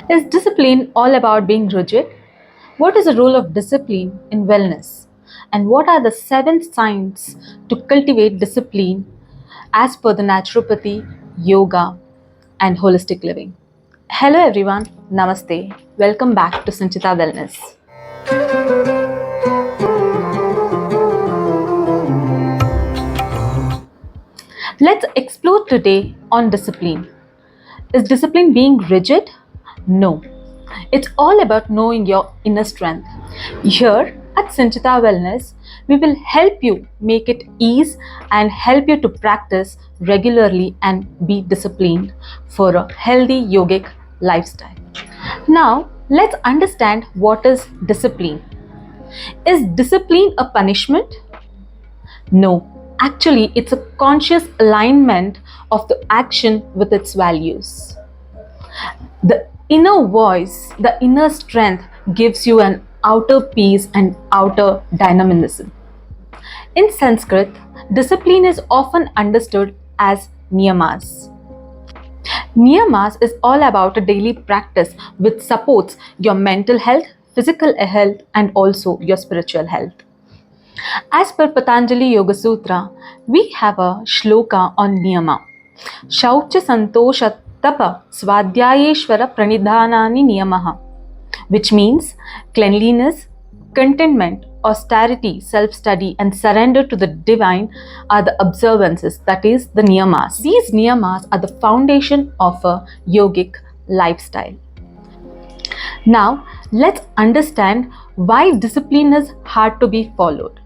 Is discipline all about being rigid? What is the role of discipline in wellness? And what are the 7 signs to cultivate discipline as per the naturopathy, yoga, and holistic living? Hello everyone, Namaste. Welcome back to Sanchita Wellness. Let's explore today on discipline. Is discipline being rigid? No. It's all about knowing your inner strength. Here at Sanchita Wellness, we will help you make it ease and help you to practice regularly and be disciplined for a healthy yogic lifestyle. Now, let's understand what is discipline. Is discipline a punishment? No. Actually, it's a conscious alignment of the action with its values. The inner voice, the inner strength gives you an outer peace and outer dynamism. In Sanskrit, discipline is often understood as niyamas. Niyamas is all about a daily practice which supports your mental health, physical health, and also your spiritual health. As per Patanjali Yoga Sutra, we have a shloka on niyama. Shaucha santosha tapa swadhyayeshwara pranidhanani niyamaha, which means cleanliness, contentment, austerity, self-study, and surrender to the divine are the observances, that is, the niyamas. These niyamas are the foundation of a yogic lifestyle. Now, let's understand why discipline is hard to be followed.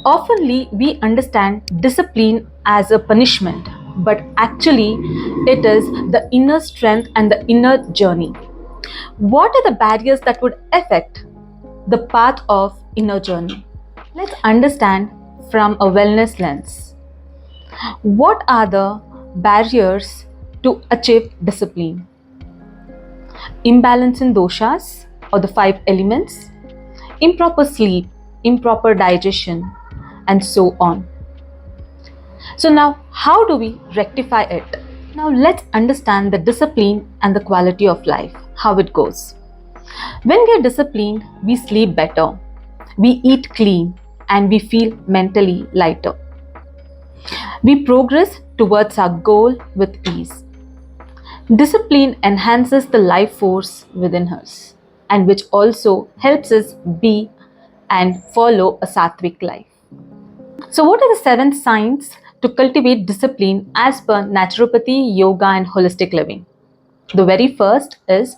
Oftenly, we understand discipline as a punishment, but actually, it is the inner strength and the inner journey. What are the barriers that would affect the path of inner journey? Let's understand from a wellness lens. What are the barriers to achieve discipline? Imbalance in doshas or the 5 elements, improper sleep, improper digestion, and so on. So now, how do we rectify it? Now let's understand the discipline and the quality of life, how it goes. When we are disciplined, we sleep better, we eat clean, and we feel mentally lighter. We progress towards our goal with ease. Discipline enhances the life force within us, and which also helps us be and follow a sattvic life. So, what are the 7 signs to cultivate discipline as per naturopathy, yoga, and holistic living? The very first is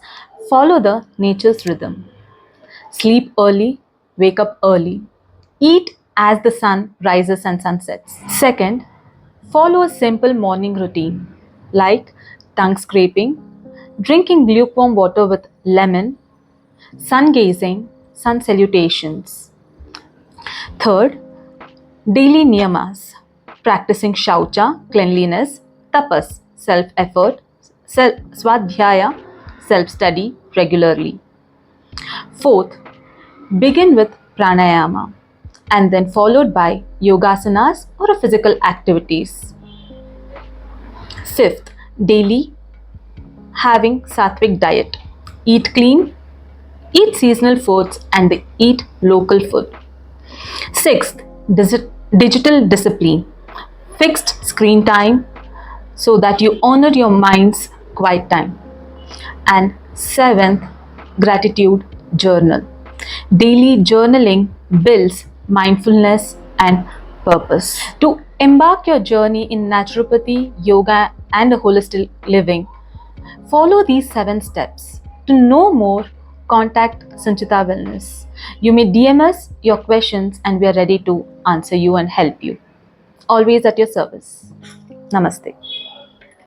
follow the nature's rhythm. Sleep early, wake up early, eat as the sun rises and sunsets. Second, follow a simple morning routine like tongue scraping, drinking lukewarm water with lemon, sun gazing, sun salutations. Third, daily niyamas, practicing shaucha, cleanliness, tapas, self-effort, swadhyaya, self-study regularly. Fourth, begin with pranayama and then followed by yogasanas or physical activities. Fifth, daily having sattvic diet. Eat clean, eat seasonal foods and eat local food. Sixth, digital discipline. Fixed screen time so that you honor your mind's quiet time. And seventh, gratitude journal. Daily journaling builds mindfulness and purpose. To embark your journey in naturopathy, yoga, and holistic living, follow these 7 steps. To know more, contact Sanchita Wellness. You may DM us your questions and we are ready to answer you and help you. Always at your service. Namaste.